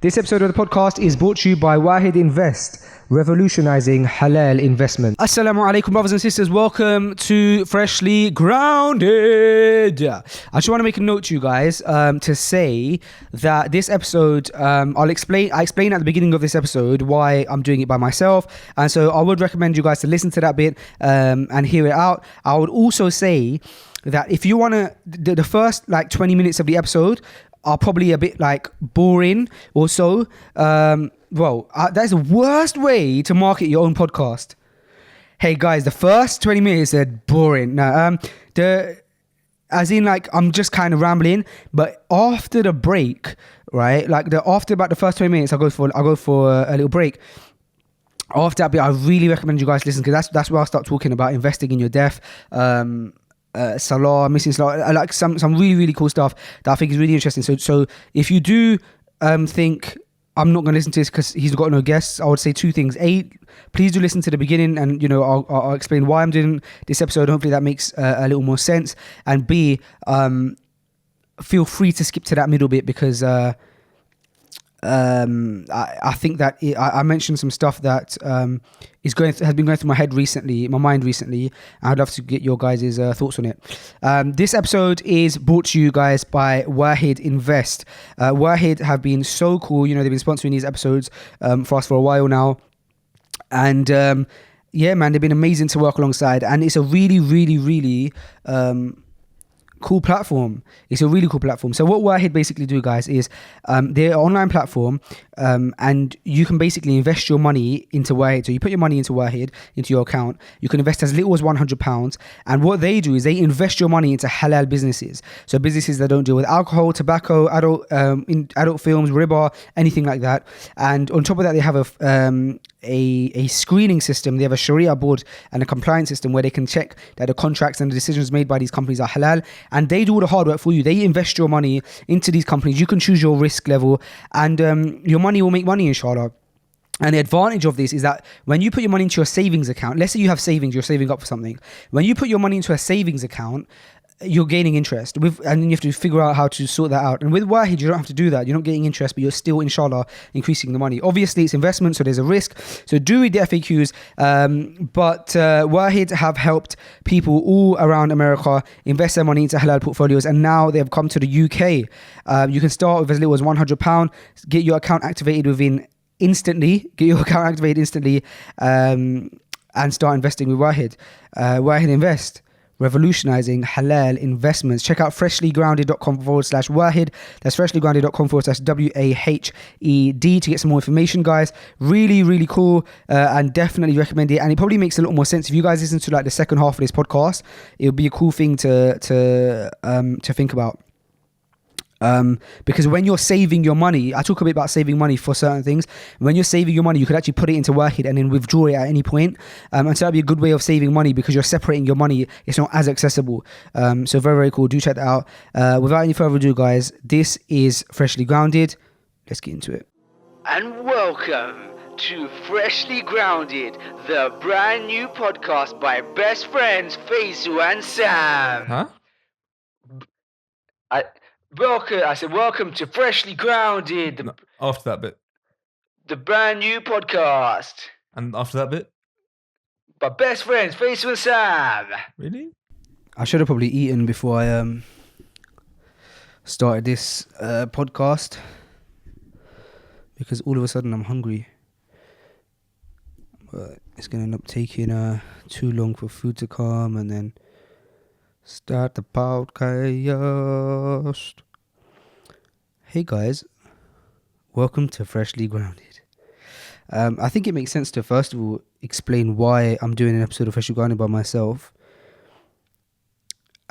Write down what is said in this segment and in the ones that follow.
This episode of the podcast is brought to you by Wahid Invest, revolutionizing halal investment. Assalamu alaikum, brothers and sisters. Welcome to Freshly Grounded. I just want to make a note to you guys to say that this episode, I explain at the beginning of this episode why I'm doing it by myself. And so I would recommend you guys to listen to that bit and hear it out. I would also say that if you want to, the first 20 minutes of the episode are probably a bit boring or so. That's the worst way to market your own podcast. Hey guys, the first 20 minutes are boring. I'm just kind of rambling, but after the break, right? After about the first 20 minutes, I go for a little break. After that bit, I really recommend you guys listen, because that's where I start talking about investing in your death. Salah, missing Salah, like some really, really cool stuff that I think is really interesting. So if you do think I'm not going to listen to this because he's got no guests, I would say two things. A, please do listen to the beginning, and I'll explain why I'm doing this episode. Hopefully that makes a little more sense. And B, feel free to skip to that middle bit, because I think that I mentioned some stuff that has been going through my mind recently. I'd love to get your guys' thoughts on it. This episode is brought to you guys by Wahid Invest. Wahid have been so cool. They've been sponsoring these episodes for us for a while now. And yeah, man, they've been amazing to work alongside. And it's a really, really, really cool platform. It's a really cool platform. So what Wahid basically do, guys, is they're an online platform, and you can basically invest your money into Wahid. So you put your money into Wahid, into your account. You can invest as little as £100. And what they do is they invest your money into halal businesses. So businesses that don't deal with alcohol, tobacco, adult films, riba, anything like that. And on top of that, they have a screening system. They have a Sharia board and a compliance system where they can check that the contracts and the decisions made by these companies are halal, and they do all the hard work for you. They invest your money into these companies. You can choose your risk level, and your money will make money, inshallah. And the advantage of this is that when you put your money into your savings account, let's say you have savings, you're saving up for something. When you put your money into a savings account, you're gaining interest, and then you have to figure out how to sort that out. And with Wahid, you don't have to do that. You're not getting interest, but you're still, inshallah, increasing the money. Obviously, it's investment, so there's a risk. So do read the FAQs. But Wahid have helped people all around America invest their money into halal portfolios, and now they've come to the UK. You can start with as little as £100. Get your account activated instantly. And start investing with Wahid. Wahid Invest, revolutionizing halal investments. Check out freshlygrounded.com/Wahid. That's freshlygrounded.com/WAHED to get some more information, guys. Really, really cool, and definitely recommend it. And it probably makes a lot more sense if you guys listen to the second half of this podcast. It would be a cool thing to think about. Because when you're saving your money, I talk a bit about saving money for certain things. When you're saving your money, you could actually put it into Wahid and then withdraw it at any point. And so that'd be a good way of saving money, because you're separating your money. It's not as accessible. So very, very cool. Do check that out. Without any further ado, guys, this is Freshly Grounded. Let's get into it. And welcome to Freshly Grounded, the brand new podcast by best friends Faisal and Sam. Huh? Welcome to Freshly Grounded. After that bit. The brand new podcast. And after that bit? By best friends Faisal and Sam. Really? I should have probably eaten before I started this podcast, because all of a sudden I'm hungry. But it's going to end up taking too long for food to come, and then start the podcast. Hey guys, welcome to Freshly Grounded. I think it makes sense to first of all explain why I'm doing an episode of Freshly Grounded by myself,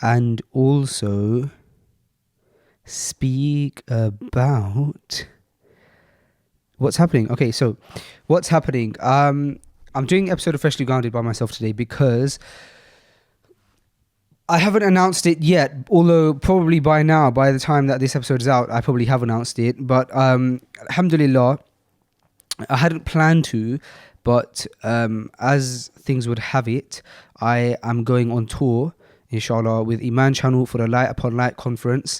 and also speak about what's happening. Okay, so what's happening? I'm doing an episode of Freshly Grounded by myself today because I haven't announced it yet, although probably by now, by the time that this episode is out, I probably have announced it. But alhamdulillah, I hadn't planned to, but as things would have it, I am going on tour, inshallah, with Iman Channel for the Light Upon Light conference.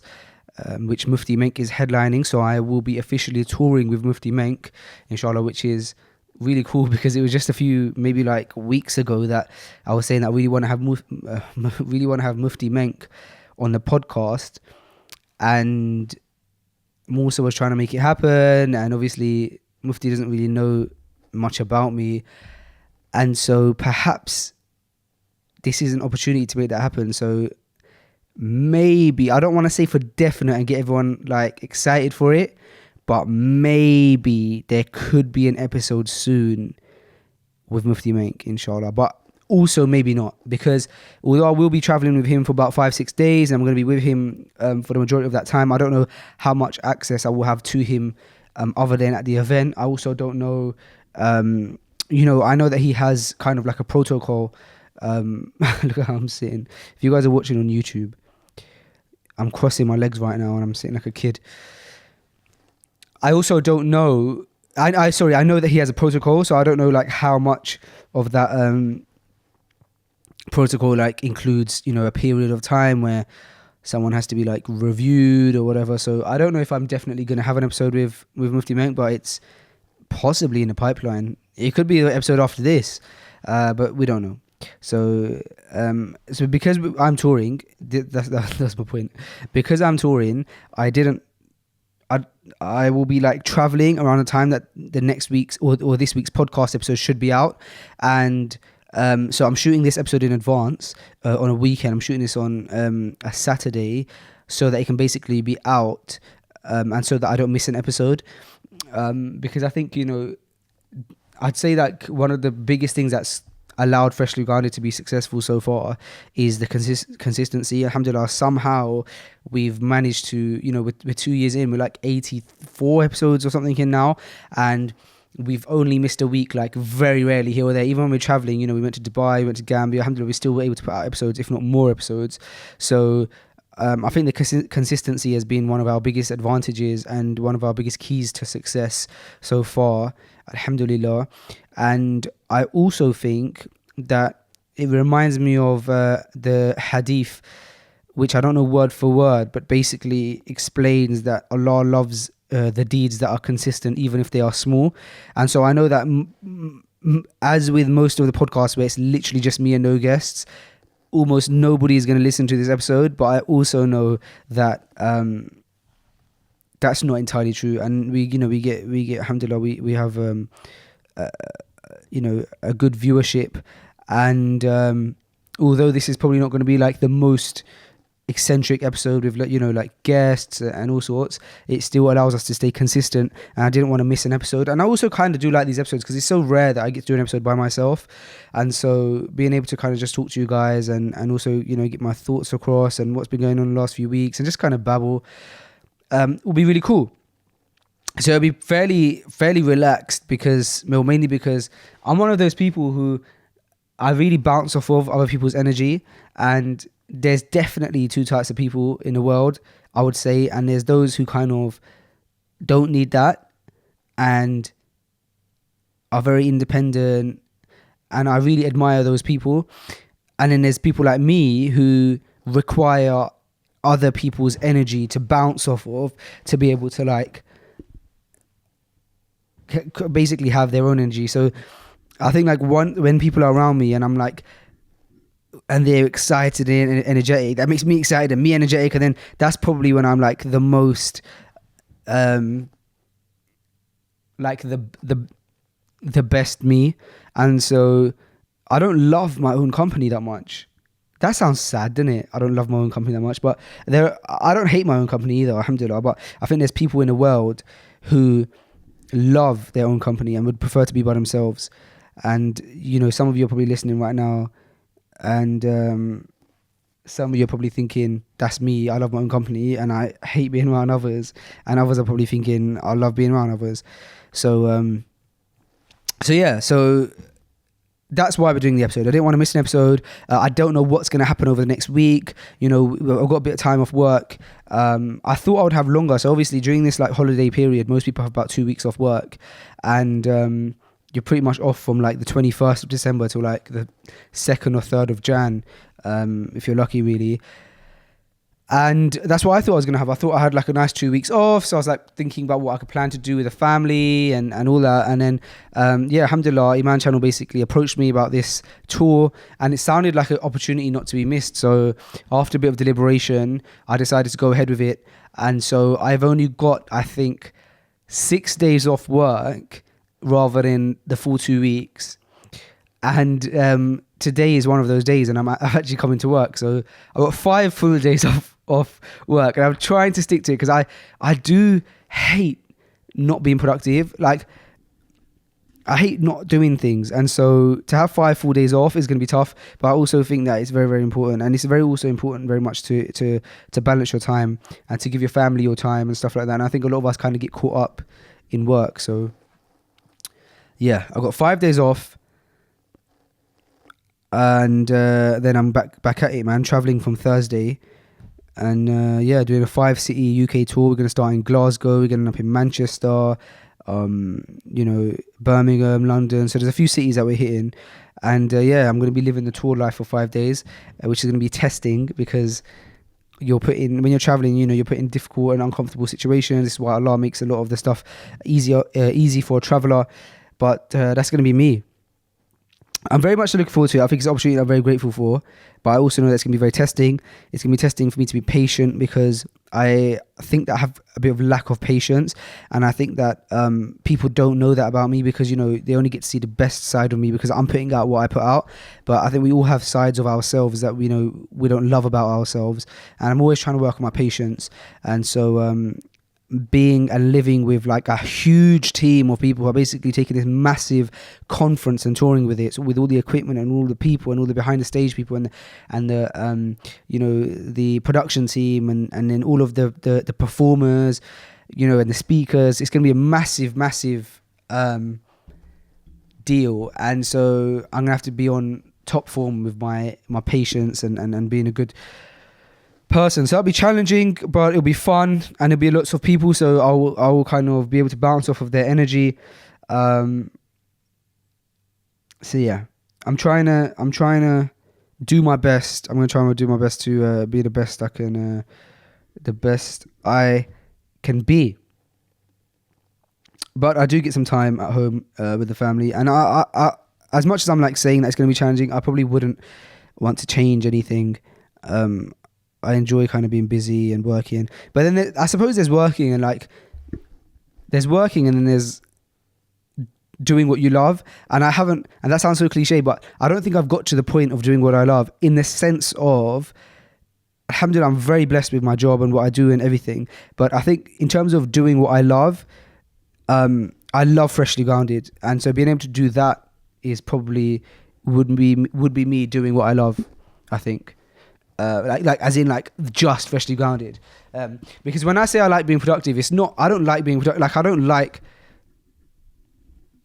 which Mufti Menk is headlining. So I will be officially touring with Mufti Menk, inshallah, which is really cool because it was just a few, maybe like weeks ago, that I was saying that I really want to have Mufti Menk on the podcast, and Musa was trying to make it happen, and obviously Mufti doesn't really know much about me, and so perhaps this is an opportunity to make that happen. So maybe, I don't want to say for definite and get everyone like excited for it, but maybe there could be an episode soon with Mufti Menk, inshallah. But also maybe not, because although I will be traveling with him for about 5-6 days, and I'm going to be with him for the majority of that time, I don't know how much access I will have to him other than at the event. I also don't know, I know that he has kind of like a protocol. Look at how I'm sitting. If you guys are watching on YouTube, I'm crossing my legs right now and I'm sitting like a kid. I also don't know, I know that he has a protocol, so I don't know like how much of that protocol like includes, a period of time where someone has to be like reviewed or whatever. So I don't know if I'm definitely going to have an episode with Mufti Menk, but it's possibly in the pipeline. It could be the episode after this, but we don't know. So because I'm touring, that's my point. Because I'm touring, I will be like traveling around the time that the next week's or this week's podcast episode should be out, and so I'm shooting this episode in advance on a weekend. I'm shooting this on a Saturday, so that it can basically be out, and so that I don't miss an episode. Because I think I'd say that one of the biggest things that's allowed Freshly Grounded to be successful so far is the consistency. Alhamdulillah, somehow we've managed to, we're 2 years in, we're like 84 episodes or something in now, and we've only missed a week, like very rarely here or there. Even when we're traveling, we went to Dubai, we went to Gambia, alhamdulillah, we still were able to put out episodes, if not more episodes. So I think the consistency has been one of our biggest advantages and one of our biggest keys to success so far, alhamdulillah. And I also think that it reminds me of the hadith, which I don't know word for word, but basically explains that Allah loves the deeds that are consistent, even if they are small. And so I know that as with most of the podcasts where it's literally just me and no guests, almost nobody is going to listen to this episode. But I also know that that's not entirely true, and we get alhamdulillah, we have a good viewership, and although this is probably not going to be like the most eccentric episode with like guests and all sorts, it still allows us to stay consistent, and I didn't want to miss an episode. And I also kind of do like these episodes because it's so rare that I get to do an episode by myself, and so being able to kind of just talk to you guys and also get my thoughts across and what's been going on in the last few weeks and just kind of babble will be really cool. So it'll be fairly relaxed, mainly because I'm one of those people who I really bounce off of other people's energy, and there's definitely two types of people in the world, I would say, and there's those who kind of don't need that and are very independent, and I really admire those people. And then there's people like me who require other people's energy to bounce off of, to be able to like basically have their own energy. So I think like when people are around me and I'm like, and they're excited and energetic, that makes me excited and me energetic, and then that's probably when I'm like the most like the best me. And so I don't love my own company that much. That sounds sad, doesn't it? I don't love my own company that much, but I don't hate my own company either, alhamdulillah. But I think there's people in the world who love their own company and would prefer to be by themselves. And some of you are probably listening right now, and some of you are probably thinking, that's me, I love my own company and I hate being around others, and others are probably thinking, I love being around others. So that's why we're doing the episode. I didn't want to miss an episode. I don't know what's going to happen over the next week. I've got a bit of time off work. I thought I would have longer. So obviously during this like holiday period, most people have about 2 weeks off work, and you're pretty much off from like the 21st of December till like the 2nd or 3rd of Jan, if you're lucky, really. And that's what I thought I was going to have. I thought I had like a nice 2 weeks off. So I was like thinking about what I could plan to do with the family and all that. And then, alhamdulillah, Iman Channel basically approached me about this tour. And it sounded like an opportunity not to be missed. So after a bit of deliberation, I decided to go ahead with it. And so I've only got, I think, 6 days off work rather than the full 2 weeks. And today is one of those days, and I'm actually coming to work. So I've got 5 full days off work, and I'm trying to stick to it because I do hate not being productive. Like, I hate not doing things, and so to have 5 full days off is going to be tough. But I also think that it's very, very important, and it's very also important very much to balance your time and to give your family your time and stuff like that. And I think a lot of us kind of get caught up in work. So yeah, I've got 5 days off, and then I'm back at it, man. Traveling from Thursday. And doing a 5-city UK tour. We're going to start in Glasgow. We're going to end up in Manchester, Birmingham, London. So there's a few cities that we're hitting. And I'm going to be living the tour life for 5 days, which is going to be testing because when you're traveling, you're put in difficult and uncomfortable situations. This is why Allah makes a lot of the stuff easy for a traveler. But that's going to be me. I'm very much looking forward to it. I think it's an opportunity I'm very grateful for, but I also know that it's going to be very testing. It's going to be testing for me to be patient because I think that I have a bit of lack of patience, and I think that people don't know that about me because they only get to see the best side of me because I'm putting out what I put out. But I think we all have sides of ourselves that we don't love about ourselves, and I'm always trying to work on my patience. And so being and living with like a huge team of people who are basically taking this massive conference and touring with it, so with all the equipment and all the people and all the behind the stage people and the the production team and then all of the performers, and the speakers. It's going to be a massive deal, and so I'm gonna have to be on top form with my patience and being a good person. So it'll be challenging, but it'll be fun, and there'll be lots of people, so I will kind of be able to bounce off of their energy. So yeah, I'm trying to do my best. I'm going to try and do my best to be the best I can be. But I do get some time at home with the family, and I as much as I'm like saying that it's going to be challenging, I probably wouldn't want to change anything. I enjoy kind of being busy and working, but then I suppose there's working and then there's doing what you love, and I haven't, and that sounds so cliche, but I don't think I've got to the point of doing what I love, in the sense of, alhamdulillah, I'm very blessed with my job and what I do and everything, but I think in terms of doing what I love, I love Freshly Grounded, and so being able to do that is probably would be me doing what I love, I think. Like as in like just Freshly Grounded, because when I say I like being productive, it's not, I don't like being productive. Like I don't like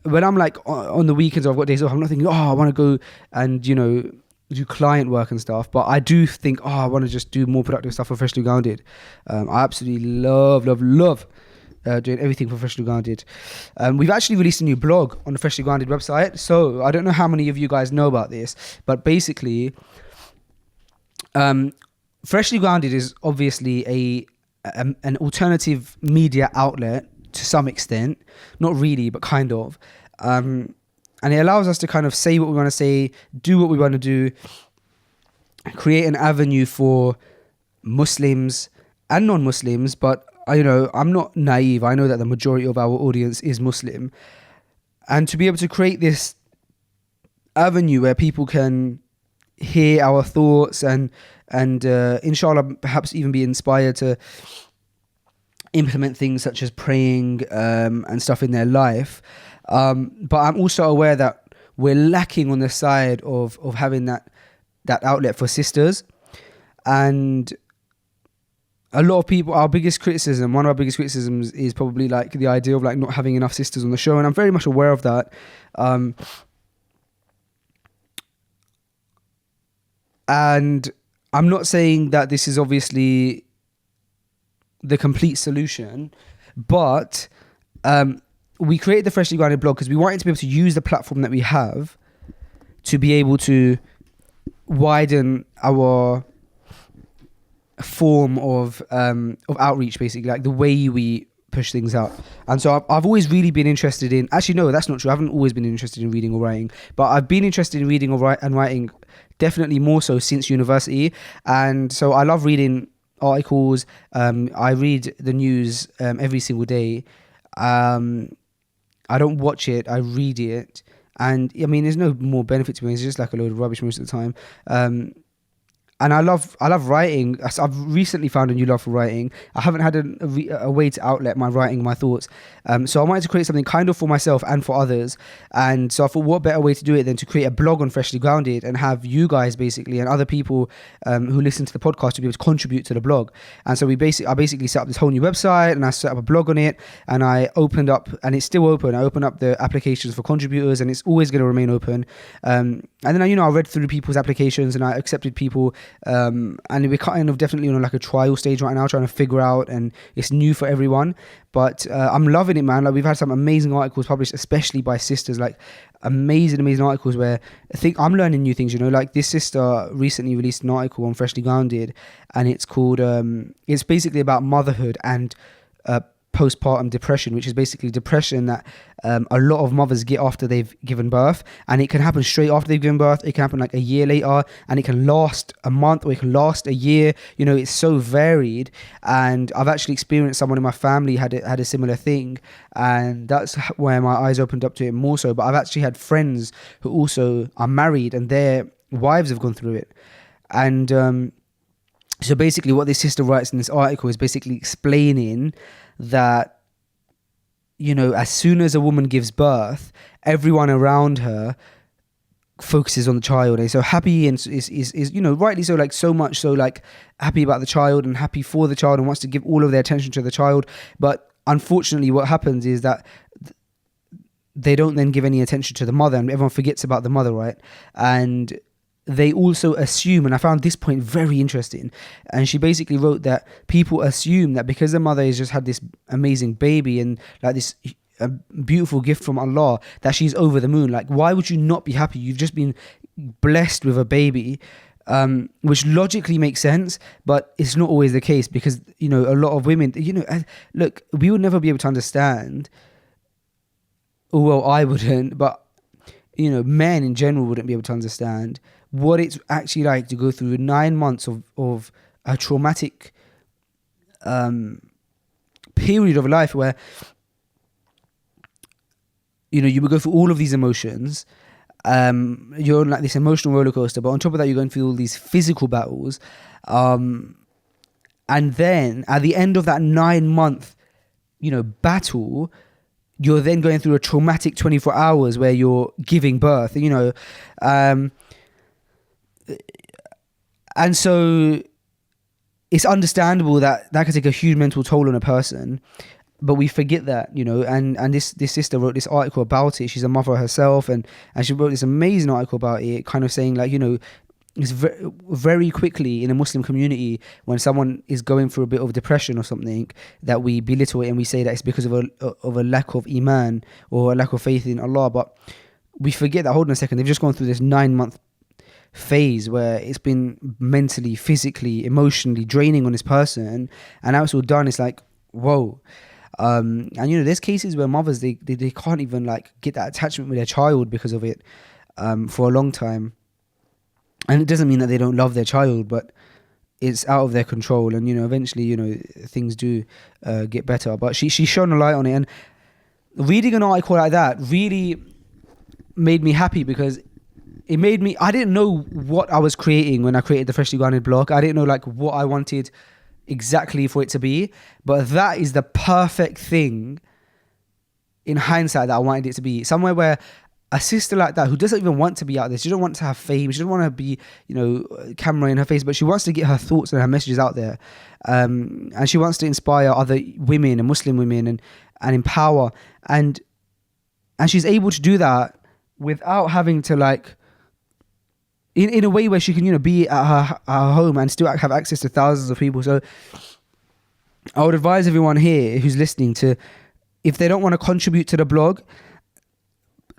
when I'm like on the weekends or I've got days off, I'm not thinking, I want to go and do client work and stuff, but I do think, I want to just do more productive stuff for Freshly Grounded. I absolutely love doing everything for Freshly Grounded. We've actually released a new blog on the Freshly Grounded website, so I don't know how many of you guys know about this, but basically Freshly Grounded is obviously an alternative media outlet to some extent, not really, but kind of, and it allows us to kind of say what we want to say, do what we want to do, create an avenue for Muslims and non-Muslims. But I'm not naive. I know that the majority of our audience is Muslim, and to be able to create this avenue where people can hear our thoughts and inshallah perhaps even be inspired to implement things such as praying and stuff in their life, but I'm also aware that we're lacking on the side of having that outlet for sisters. And a lot of people, one of our biggest criticisms is probably like the idea of like not having enough sisters on the show, and I'm very much aware of that. And I'm not saying that this is obviously the complete solution, but we created the Freshly Grounded blog because we wanted to be able to use the platform that we have to be able to widen our form of outreach, basically, like the way we push things out. And so I've always really been interested in, actually no, that's not true, I haven't always been interested in reading or writing, but I've been interested in reading and writing definitely more so since university. And so I love reading articles. I read the news every single day. I don't watch it, I read it. And I mean, there's no more benefit to me, it's just like a load of rubbish most of the time. And I love writing. I've recently found a new love for writing. I haven't had a way to outlet my writing, my thoughts. So I wanted to create something kind of for myself and for others. And so I thought, what better way to do it than to create a blog on Freshly Grounded and have you guys basically and other people who listen to the podcast to be able to contribute to the blog. And so I basically set up this whole new website, and I set up a blog on it, and I opened up, and it's still open. I opened up the applications for contributors, and it's always going to remain open. And then I read through people's applications, and I accepted people. And we're kind of definitely on like a trial stage right now, trying to figure out, and it's new for everyone, but I'm loving it, man. Like, we've had some amazing articles published, especially by sisters, like amazing articles where I think I'm learning new things, like this sister recently released an article on Freshly Grounded, and it's called it's basically about motherhood and postpartum depression, which is basically depression that a lot of mothers get after they've given birth, and it can happen straight after they've given birth, it can happen like a year later, and it can last a month, or it can last a year. It's so varied. And I've actually experienced someone in my family had a similar thing, and that's where my eyes opened up to it more so. But I've actually had friends who also are married, and their wives have gone through it. And so basically what this sister writes in this article is basically explaining that, as soon as a woman gives birth, everyone around her focuses on the child, and so happy, and is rightly so, like so much so, like happy about the child and happy for the child and wants to give all of their attention to the child. But unfortunately what happens is that they don't then give any attention to the mother, and everyone forgets about the mother, right? And they also assume, and I found this point very interesting, and she basically wrote that people assume that because the mother has just had this amazing baby and like this a beautiful gift from Allah, that she's over the moon. Like, why would you not be happy? You've just been blessed with a baby, which logically makes sense, but it's not always the case, because a lot of women, look, we would never be able to understand, well, I wouldn't, but men in general wouldn't be able to understand what it's actually like to go through 9 months of a traumatic period of life where you would go through all of these emotions. You're on like this emotional roller coaster, but on top of that you're going through all these physical battles, and then at the end of that 9-month battle, you're then going through a traumatic 24 hours where you're giving birth, and so it's understandable that can take a huge mental toll on a person, but we forget that, and this sister wrote this article about it. She's a mother herself, and she wrote this amazing article about it, kind of saying like, it's very quickly in a Muslim community, when someone is going through a bit of depression or something, that we belittle it and we say that it's because of a lack of iman or a lack of faith in Allah. But we forget that, hold on a second, they've just gone through this 9-month phase where it's been mentally, physically, emotionally draining on this person, and now it's all done. It's like, whoa. And there's cases where mothers, they can't even like get that attachment with their child because of it for a long time. And it doesn't mean that they don't love their child, but it's out of their control. And, eventually, things do get better. But she shone a light on it. And reading an article like that really made me happy, because it made me, I didn't know what I was creating when I created the Freshly Grounded blog. I didn't know like what I wanted exactly for it to be. But that is the perfect thing in hindsight that I wanted it to be. Somewhere where a sister like that, who doesn't even want to be out there, she doesn't want to have fame, she doesn't want to be, camera in her face, but she wants to get her thoughts and her messages out there, and she wants to inspire other women and Muslim women and empower, and she's able to do that without having to like, in a way where she can be at her home and still have access to thousands of people. So I would advise everyone here who's listening to, if they don't want to contribute to the blog,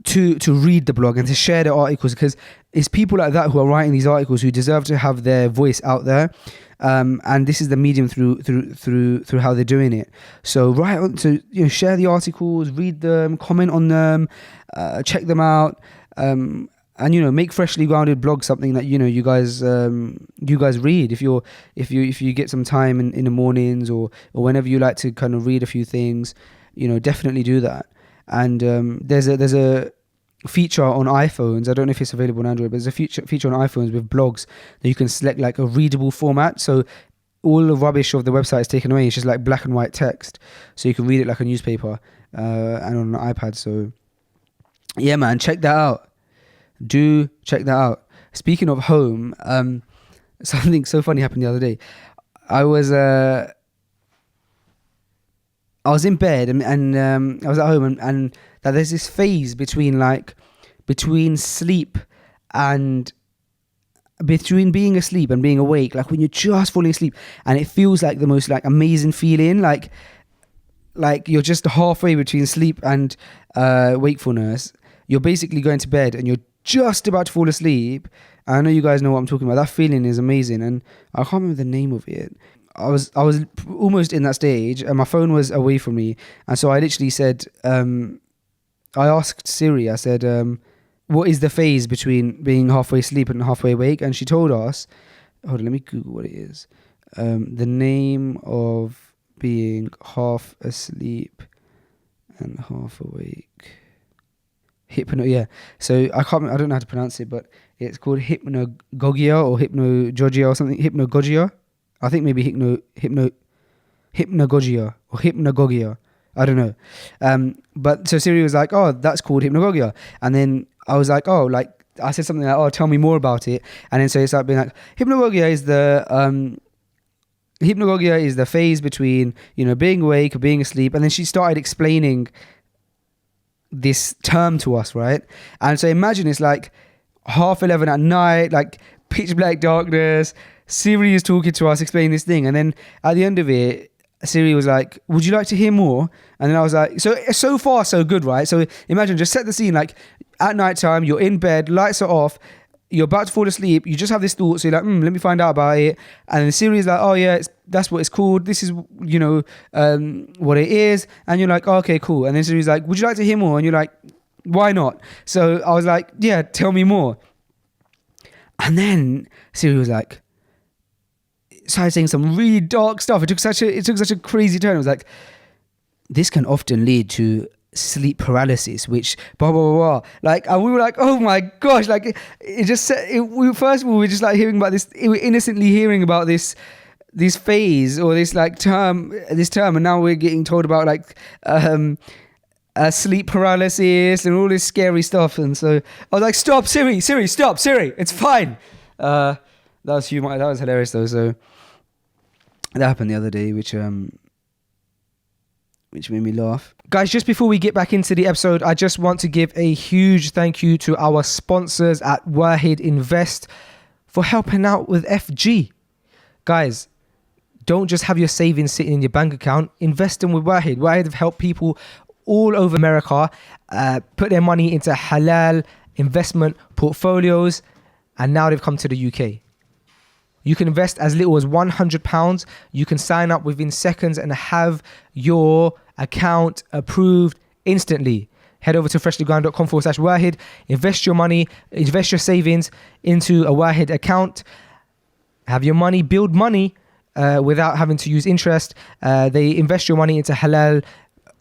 to read the blog and to share the articles, because it's people like that who are writing these articles who deserve to have their voice out there. and this is the medium through how they're doing it. So share the articles, read them, comment on them, check them out, and make Freshly Grounded blog something that you guys read if you get some time in the mornings or whenever you like to kind of read a few things. Definitely do that. And there's a feature on iPhones. I don't know if it's available on Android, but there's a feature on iPhones with blogs that you can select like a readable format. So all the rubbish of the website is taken away. It's just like black and white text, so you can read it like a newspaper, and on an iPad. So yeah, man, check that out. Do check that out. Speaking of home, something so funny happened the other day. I was in bed and I was at home and that there's this phase between sleep and between being asleep and being awake, like when you're just falling asleep and it feels like the most like amazing feeling, like you're just halfway between sleep and wakefulness. You're basically going to bed and you're just about to fall asleep. I know you guys know what I'm talking about. That feeling is amazing, and I can't remember the name of it. I was almost in that stage and my phone was away from me, and so I literally said, I asked Siri, I said, what is the phase between being halfway asleep and halfway awake? And she told us, hold on, let me Google what it is. The name of being half asleep and half awake. So I don't know how to pronounce it, but it's called Hypnagogia or Hypnagogia or something. Hypnagogia. I think maybe Hypnagogia or Hypnagogia. I don't know. But so Siri was like, oh, that's called Hypnagogia. And then I was like, oh, like I said something like, oh, tell me more about it. And then so it's like being like, Hypnagogia is the phase between, being awake or being asleep. And then she started explaining this term to us, right? And so imagine it's like 11:30 at night, like pitch black darkness. Siri is talking to us, explaining this thing, and then at the end of it, Siri was like, "Would you like to hear more?" And then I was like, "So far, so good, right?" So imagine, just set the scene, like at night time, you're in bed, lights are off, you're about to fall asleep, you just have this thought, so you're like, let me find out about it. And then Siri is like, oh yeah, that's what it's called, this is, what it is. And you're like, oh, okay, cool. And then Siri's like, would you like to hear more? And you're like, why not? So I was like, yeah, tell me more. And then Siri was like, started saying some really dark stuff. It took such a crazy turn. It was like, this can often lead to sleep paralysis, which blah blah blah blah. Like, and we were like, oh my gosh, like it just said. First of all, we were just like hearing about this, innocently hearing about this phase or this like term, and now we're getting told about like sleep paralysis and all this scary stuff. And so I was like, stop, Siri, stop, Siri, it's fine. That was hilarious though. So that happened the other day, which made me laugh. Guys, just before we get back into the episode, I just want to give a huge thank you to our sponsors at Wahid Invest for helping out with FG. Guys, don't just have your savings sitting in your bank account. Invest them with Wahid. Wahid have helped people all over America put their money into halal investment portfolios, and now they've come to the UK. You can invest as little as £100. You can sign up within seconds and have your account approved instantly. Head over to freshlyground.com/Wahid. Invest your money, invest your savings into a Wahid account. Have your money, build money without having to use interest. They invest your money into halal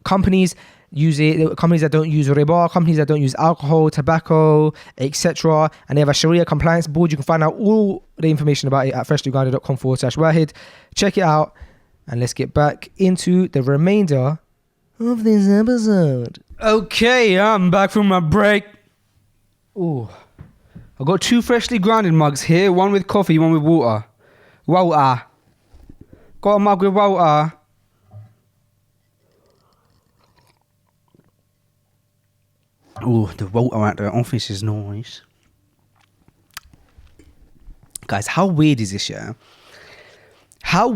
companies. Use it, companies that don't use riba, companies that don't use alcohol, tobacco, etc. And they have a Sharia compliance board. You can find out all the information about it at freshlygrounded.com/Wahid. Check it out, and let's get back into the remainder of this episode. Okay, I'm back from my break. Ooh, I've got 2 freshly grounded mugs here, one with coffee, one with water. Water. Got a mug with water. Oh, the water at the office is nice. Guys, how weird is this, yeah? How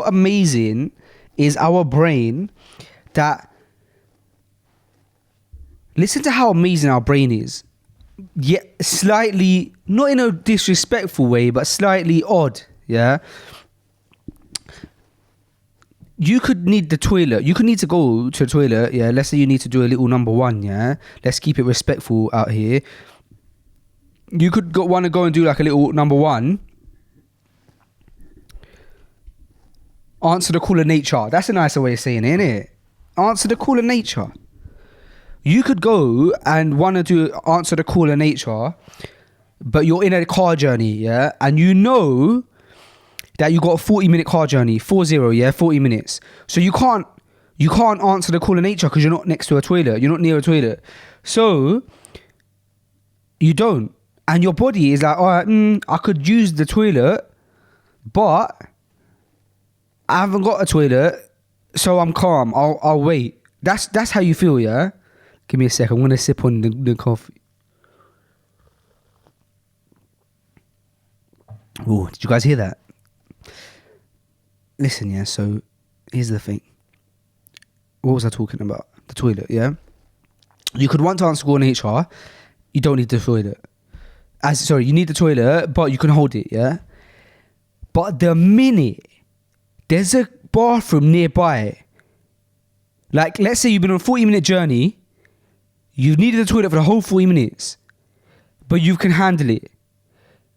amazing is our brain that... Listen to how amazing our brain is. yeah, slightly, not in a disrespectful way, but slightly odd, yeah? You could need the toilet. You could need to go to the toilet, yeah? Let's say you need to do a little number one, yeah? Let's keep it respectful out here. You could want to go and do like a little number one. Answer the call of nature. That's a nicer way of saying it, isn't it? Answer the call of nature. You could go and want to do answer the call of nature, but you're in a car journey, yeah? And you know that you got a 40-minute car journey, 40, yeah? 40 minutes. So you can't answer the call of nature because you're not next to a toilet. You're not near a toilet. So you don't. And your body is like, all right, I could use the toilet, but I haven't got a toilet, so I'm calm. I'll wait. That's how you feel, yeah? Give me a sec. I'm going to sip on the coffee. Oh, did you guys hear that? Listen, yeah, so here's the thing. What was I talking about? The toilet, yeah? You could want to answer call in HR. You don't need the toilet. You need the toilet, but you can hold it, yeah? But the minute there's a bathroom nearby, like let's say you've been on a 40-minute journey, you've needed the toilet for the whole 40 minutes, but you can handle it.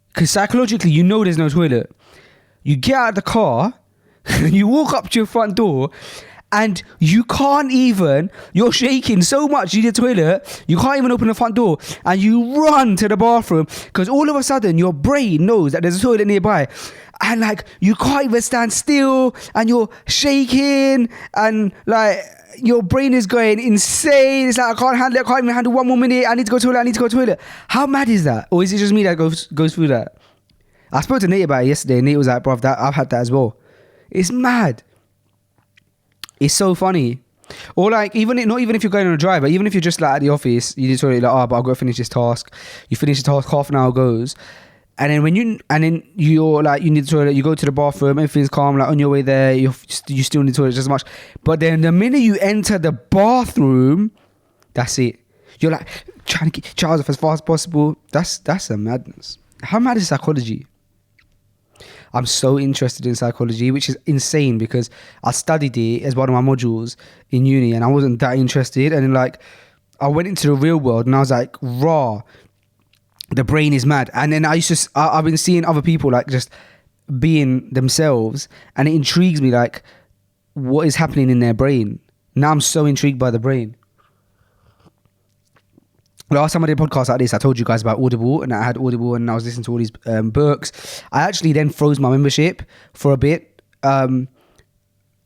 Because psychologically, you know there's no toilet. You get out of the car, and you walk up to your front door, and you can't even, you're shaking so much, you need the toilet, you can't even open the front door, and you run to the bathroom, because all of a sudden, your brain knows that there's a toilet nearby. And like, you can't even stand still, and you're shaking, and like, your brain is going insane. It's like, I can't handle it, I can't even handle one more minute, I need to go to the toilet, How mad is that? Or is it just me that goes through that? I spoke to Nate about it yesterday, and Nate was like, bruv, I've had that as well. It's mad. It's so funny. Or like, not even if you're going on a drive, but even if you're just like at the office, you just sort of like, but I've got to finish this task. You finish the task, half an hour goes. And then you're like, you need the toilet, you go to the bathroom, everything's calm, like on your way there, you still need the toilet just as much. But then the minute you enter the bathroom, that's it. You're like trying to get Charles off as fast as possible. That's a madness. How mad is psychology? I'm so interested in psychology, which is insane because I studied it as one of my modules in uni and I wasn't that interested. And then like, I went into the real world and I was like, raw. The brain is mad. And then I've been seeing other people like just being themselves, and it intrigues me like what is happening in their brain. Now I'm so intrigued by the brain. Last time I did a podcast like this, I told you guys about Audible, and I had Audible and I was listening to all these books. I actually then froze my membership for a bit, and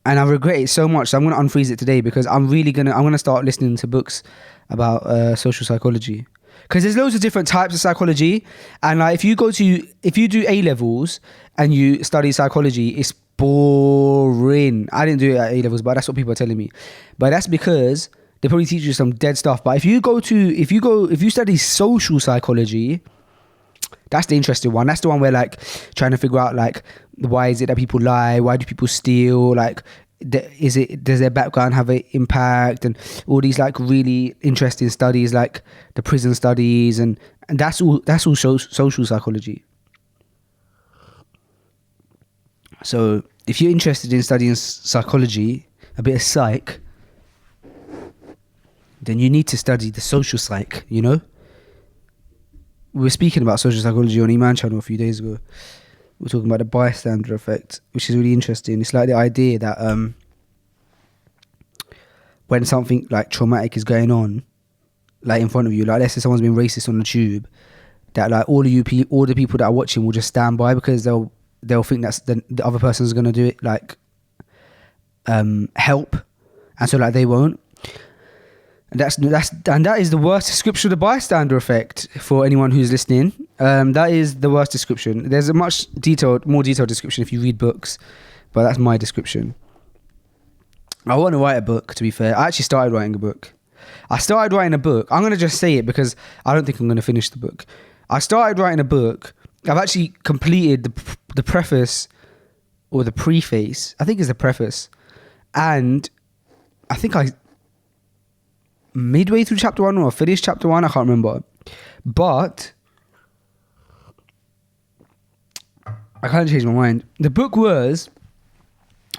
I regret it so much. So I'm going to unfreeze it today because I'm going to start listening to books about social psychology. Because there's loads of different types of psychology, and like if you do A-levels and you study psychology, it's boring. I didn't do it at A-levels, but that's what people are telling me. But that's because they probably teach you some dead stuff. But if you study social psychology, that's the interesting one. That's the one where like trying to figure out like why is it that people lie? Why do people steal? Like does their background have an impact, and all these like really interesting studies like the prison studies, and that's all social psychology. So if you're interested in studying psychology, a bit of psych, then you need to study the social psych, you know? We were speaking about social psychology on Iman channel a few days ago. We're talking about the bystander effect, which is really interesting. It's like the idea that when something like traumatic is going on, like in front of you, like let's say someone's been racist on the tube, that like all the people that are watching will just stand by because they'll think that's the other person's gonna do it, like help, and so like they won't. And that is the worst description of the bystander effect for anyone who's listening. That is the worst description. There's a more detailed description if you read books, but that's my description. I want to write a book, to be fair. I actually started writing a book. I'm going to just say it because I don't think I'm going to finish the book. I started writing a book. I've actually completed the preface or the preface. I think it's the preface. And I think midway through chapter 1 or finished chapter 1, I can't remember. But I kind of changed my mind. The book was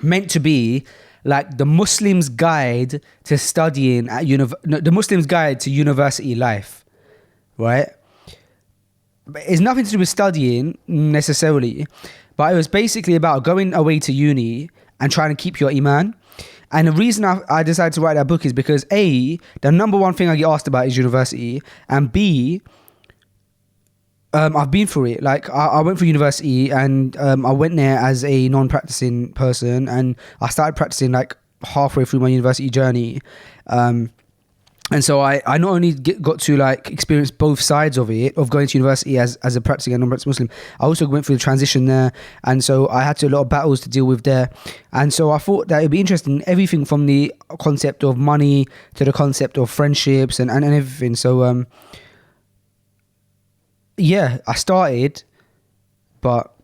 meant to be like the Muslim's guide to studying at the Muslim's guide to university life, right? But it's nothing to do with studying necessarily, but it was basically about going away to uni and trying to keep your iman. And the reason I decided to write that book is because A, the number one thing I get asked about is university, and B, I've been through it. Like I went through university and I went there as a non-practicing person, and I started practicing like halfway through my university journey. And so I not only got to like experience both sides of it, of going to university as a practicing and non-practicing Muslim, I also went through the transition there. And so I had a lot of battles to deal with there. And so I thought that it'd be interesting, everything from the concept of money to the concept of friendships and everything. So, yeah, I started, but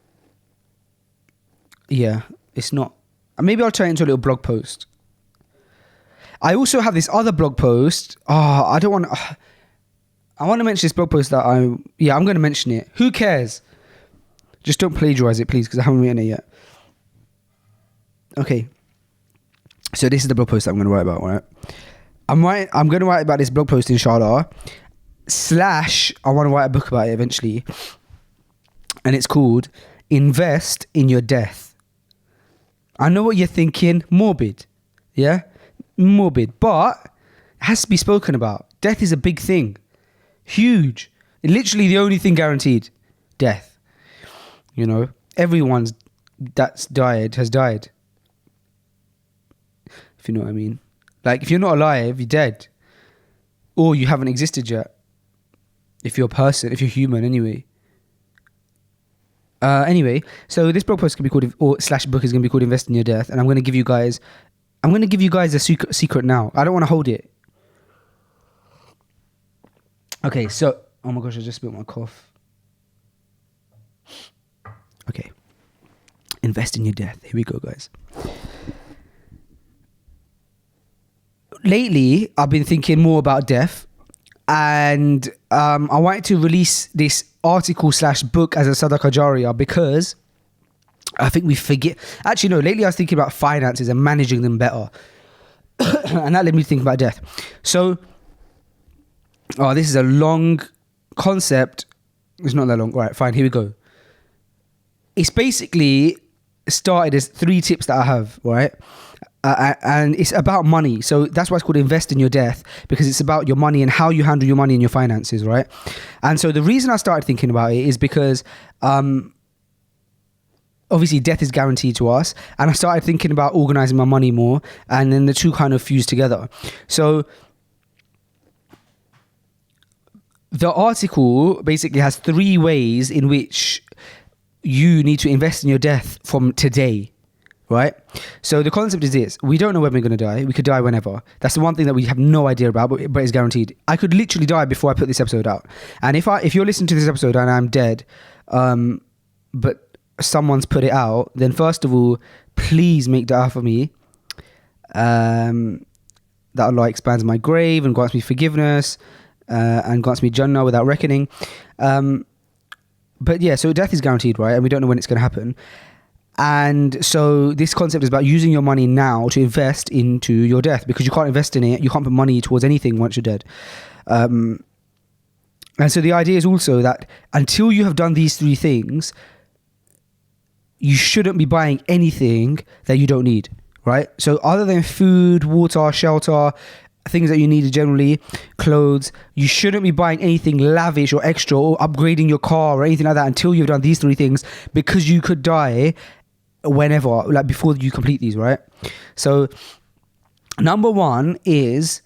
yeah, it's not. Maybe I'll turn it into a little blog post. I also have this other blog post. I don't want to. I want to mention this blog post that I'm going to mention it. Who cares? Just don't plagiarize it, please, because I haven't written it yet. Okay. So this is the blog post that I'm going to write about, right? I'm going to write about this blog post, inshallah. / I want to write a book about it eventually. And it's called Invest in Your Death. I know what you're thinking. Morbid. Yeah? Morbid. But it has to be spoken about. Death is a big thing. Huge. Literally the only thing guaranteed. Death. You know? Everyone that's died has died. If you know what I mean. Like, if you're not alive, you're dead. Or you haven't existed yet. If you're a person, if you're human anyway. Anyway, so this blog post can be called, or / book is going to be called Invest in Your Death. And I'm going to give you guys a secret now. I don't want to hold it. Okay, so, oh my gosh, I just spilled my cough. Okay. Invest in your death. Here we go, guys. Lately, I've been thinking more about death, and I wanted to release this article / book as a Sadaqah Jariyah because I think we forget. Actually, no, lately I was thinking about finances and managing them better. And that led me to think about death. So, this is a long concept. It's not that long. All right, fine, here we go. It's basically started as 3 tips that I have, right? And it's about money. So that's why it's called Invest in Your Death, because it's about your money and how you handle your money and your finances, right? And so the reason I started thinking about it is because obviously death is guaranteed to us, and I started thinking about organizing my money more, and then the two kind of fused together. So the article basically has 3 ways in which you need to invest in your death from today, right? So the concept is this: we don't know when we're going to die. We could die whenever. That's the one thing that we have no idea about, but it's guaranteed. I could literally die before I put this episode out. And if you're listening to this episode and I'm dead, but someone's put it out, then first of all, please make dua for me. That Allah expands my grave and grants me forgiveness and grants me Jannah without reckoning. But yeah, so death is guaranteed, right? And we don't know when it's going to happen. And so this concept is about using your money now to invest into your death, because you can't invest in it. You can't put money towards anything once you're dead. And so the idea is also that until you have done these 3 things, you shouldn't be buying anything that you don't need, right? So other than food, water, shelter, things that you need generally, clothes, you shouldn't be buying anything lavish or extra or upgrading your car or anything like that until you've done these 3 things, because you could die whenever, like before you complete these, right? So number 1 is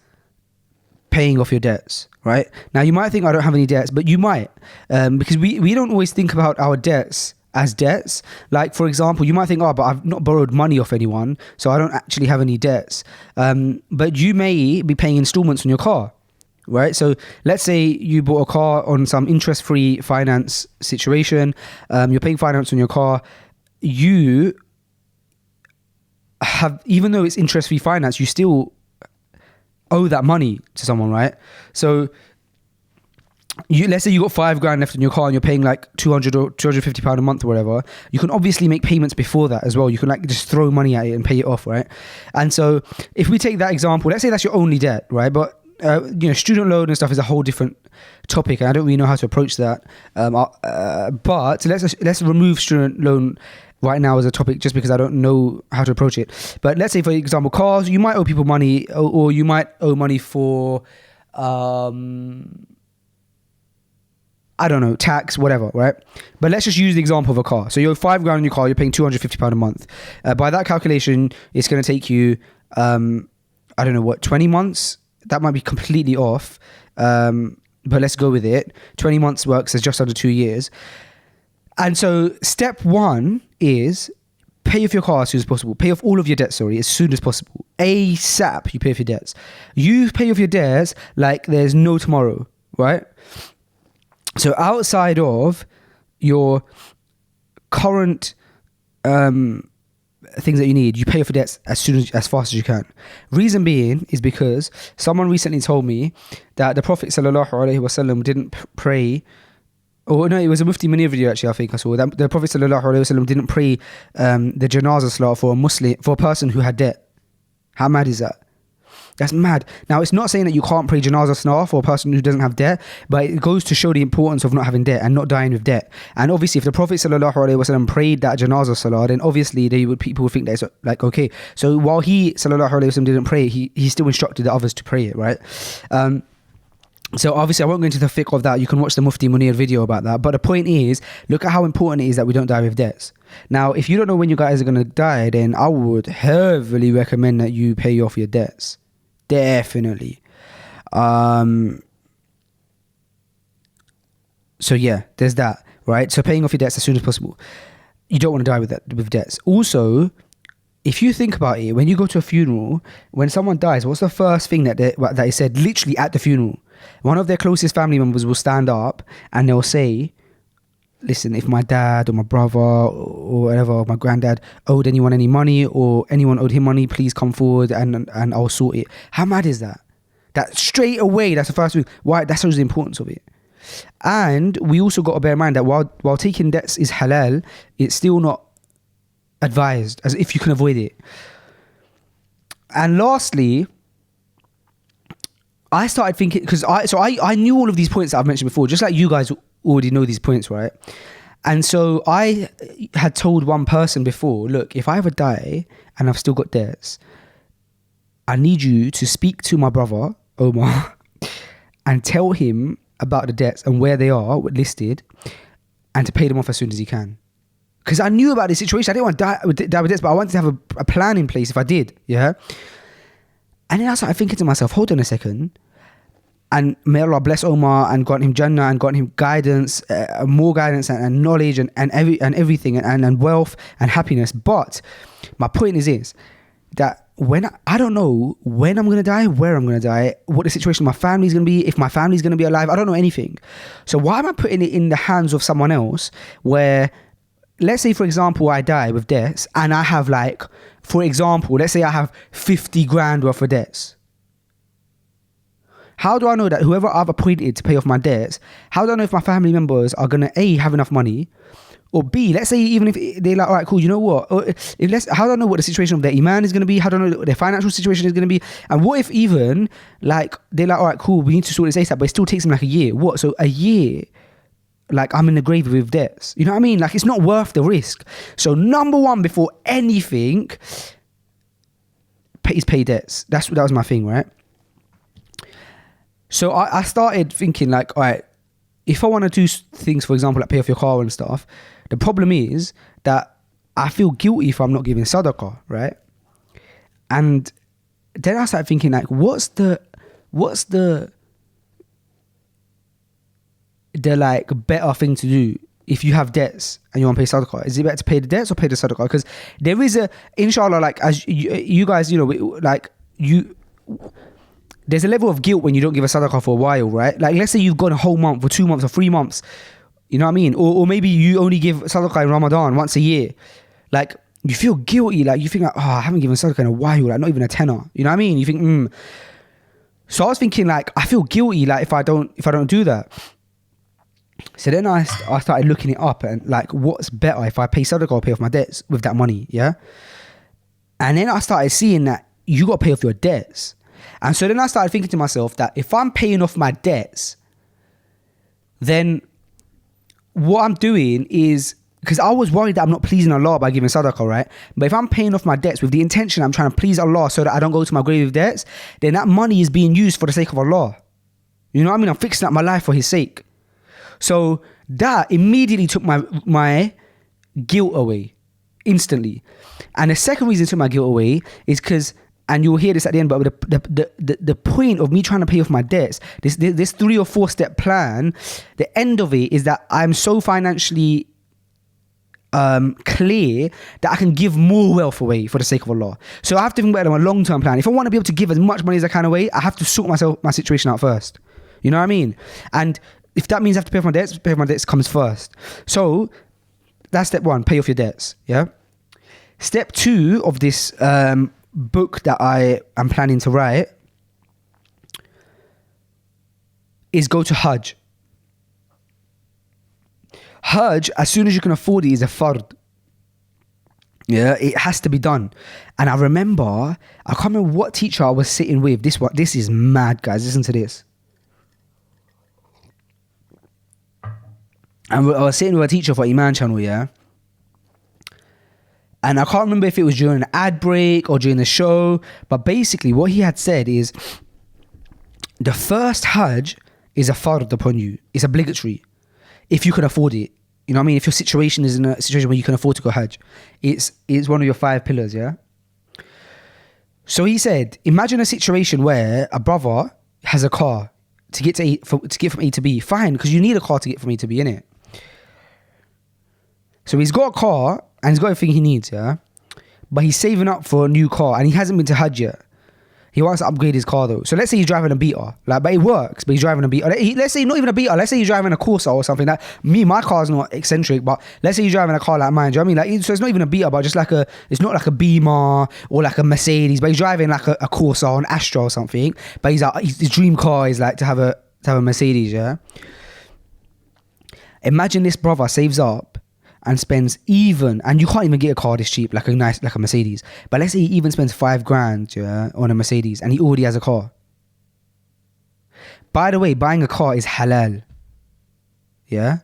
paying off your debts, right? Now you might think I don't have any debts, but you might, because we don't always think about our debts as debts. Like, for example, you might think, but I've not borrowed money off anyone, so I don't actually have any debts. But you may be paying installments on your car, right? So let's say you bought a car on some interest-free finance situation. You're paying finance on your car. You have, even though it's interest-free finance, you still owe that money to someone, right? So let's say you got £5,000 left in your car and you're paying like £200 or £250 a month or whatever, you can obviously make payments before that as well. You can like just throw money at it and pay it off, right? And so if we take that example, let's say that's your only debt, right? But student loan and stuff is a whole different topic, and I don't really know how to approach that. But let's remove student loan right now as a topic, just because I don't know how to approach it. But let's say, for example, cars, you might owe people money, or you might owe money for I don't know, tax, whatever, right? But let's just use the example of a car. So you're £5,000 in your car, you're paying £250 a month. By that calculation, it's going to take you, I don't know what, 20 months? That might be completely off. But let's go with it. 20 months works as just under 2 years. And so step one is pay off your car as soon as possible. Pay off all of your debts, as soon as possible. ASAP, you pay off your debts. You pay off your debts like there's no tomorrow, right? So outside of your current things that you need, you pay off your debts as fast as you can. Reason being is because someone recently told me that the Prophet ﷺ didn't pray. Or no, it was a Mufti Munir video actually, I think I saw. That the Prophet ﷺ didn't pray the janazah salah for a person who had debt. How mad is that? That's mad. Now, it's not saying that you can't pray janazah salah for a person who doesn't have debt, but it goes to show the importance of not having debt and not dying with debt. And obviously, if the Prophet ﷺ prayed that janazah salah, then obviously people would think that it's like, okay. So while he ﷺ didn't pray, he still instructed the others to pray it, right? So obviously, I won't go into the fiqh of that. You can watch the Mufti Munir video about that. But the point is, look at how important it is that we don't die with debts. Now, if you don't know when you guys are going to die, then I would heavily recommend that you pay off your debts. Definitely. So yeah, there's that, right? So paying off your debts as soon as possible. You don't want to die with debts. Also, if you think about it, when you go to a funeral, when someone dies, what's the first thing that is said literally at the funeral? One of their closest family members will stand up and they'll say, listen, if my dad or my brother or whatever, or my granddad owed anyone any money, or anyone owed him money, please come forward and I'll sort it. How mad is that? That straight away, that's the first thing. Why? That shows the importance of it. And we also got to bear in mind that while taking debts is halal, it's still not advised, as if you can avoid it. And lastly, I started thinking, because I knew all of these points that I've mentioned before, just like you guys already know these points, right? And so I had told one person before, look, if I ever die and I've still got debts, I need you to speak to my brother, Omar, and tell him about the debts and where they are listed, and to pay them off as soon as he can. Because I knew about this situation. I didn't want to die with debts, but I wanted to have a plan in place if I did, yeah? And then I started thinking to myself, hold on a second. And may Allah bless Omar and grant him Jannah and grant him guidance, more guidance and knowledge and everything and wealth and happiness. But my point is that when I don't know when I'm going to die, where I'm going to die, what the situation of my family's going to be, if my family's going to be alive, I don't know anything. So why am I putting it in the hands of someone else where, let's say, for example, I die with debts and I have for example, let's say I have 50 grand worth of debts. How do I know that whoever I've appointed to pay off my debts, how do I know if my family members are going to A, have enough money, or B, let's say even if they're like, all right, cool, you know what? How do I know what the situation of their iman is going to be? How do I know what their financial situation is going to be? And what if even they're like, all right, cool, we need to sort this ASAP, but it still takes them a year. What? So a year, I'm in the grave with debts. You know what I mean? It's not worth the risk. So number one, before anything, is pay debts. That was my thing, right? So I started thinking all right, if I want to do things, for example, like pay off your car and stuff, the problem is that I feel guilty if I'm not giving sadaqah, right? And then I started thinking what's the better thing to do if you have debts and you want to pay sadaqah? Is it better to pay the debts or pay the sadaqah? Because there is inshallah, as you guys, there's a level of guilt when you don't give a sadaqah for a while, right? Let's say you've gone a whole month or 2 months or 3 months, you know what I mean? Or maybe you only give sadaqah in Ramadan once a year. You feel guilty, you think I haven't given sadaqah in a while, not even a tenner. You know what I mean? You think, So I was thinking I feel guilty if I don't do that. So then I started looking it up and like, what's better if I pay sadaqah or pay off my debts with that money, yeah? And then I started seeing that you got to pay off your debts. And so then I started thinking to myself that if I'm paying off my debts, then what I'm doing is, because I was worried that I'm not pleasing Allah by giving sadaqah, right? But if I'm paying off my debts with the intention I'm trying to please Allah so that I don't go to my grave with debts, then that money is being used for the sake of Allah. You know what I mean? I'm fixing up my life for His sake. So that immediately took my guilt away instantly. And the second reason it took my guilt away is because, and you'll hear this at the end, but the point of me trying to pay off my debts, this 3 or 4 step plan, the end of it is that I'm so financially clear that I can give more wealth away for the sake of Allah. So I have to think about it on a long-term plan. If I want to be able to give as much money as I can away, I have to sort my situation out first. You know what I mean? And if that means I have to pay off my debts comes first. So that's step 1, pay off your debts. Yeah. Step 2 of this book that I am planning to write is go to Hajj. Hajj, as soon as you can afford it, is a fard. Yeah, it has to be done. And I remember, I can't remember what teacher I was sitting with. This is mad, guys. Listen to this. And I was sitting with a teacher for Iman channel, yeah? And I can't remember if it was during an ad break or during the show, but basically what he had said is the first Hajj is a fard upon you. It's obligatory if you can afford it. You know what I mean? If your situation is in a situation where you can afford to go Hajj, it's one of your 5 pillars, yeah? So he said, imagine a situation where a brother has a car to get from A to B. Fine, because you need a car to get from A to B, innit? So he's got a car and he's got everything he needs, yeah? But he's saving up for a new car and he hasn't been to Hajj yet. He wants to upgrade his car though. So let's say he's driving a beater, but it works, but he's driving a beater. Let's say not even a beater, let's say he's driving a Corsa or something. My car's not eccentric, but let's say he's driving a car like mine, do you know what I mean? So it's not even a beater, but just it's not like a Beamer or like a Mercedes, but he's driving like a Corsa or an Astra or something. But his dream car is like to have a Mercedes, yeah? Imagine this brother saves up and spends and you can't even get a car this cheap, like a Mercedes. But let's say he even spends $5,000, yeah, on a Mercedes, and he already has a car. By the way, buying a car is halal, yeah.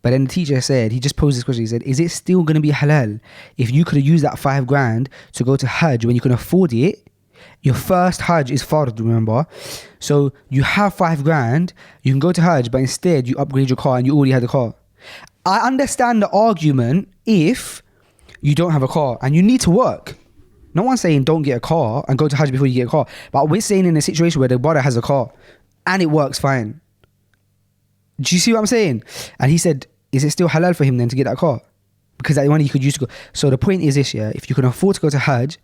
But then the teacher said, he just posed this question. He said, "Is it still going to be halal if you could have used that $5,000 to go to Hajj when you can afford it? Your first Hajj is fard, remember? So you have $5,000, you can go to Hajj, but instead you upgrade your car and you already had a car." I understand the argument if you don't have a car and you need to work. No one's saying don't get a car and go to Hajj before you get a car. But we're saying in a situation where the brother has a car and it works fine. Do you see what I'm saying? And he said, is it still halal for him then to get that car? Because that money you could use to go. So the point is this, yeah, if you can afford to go to Hajj,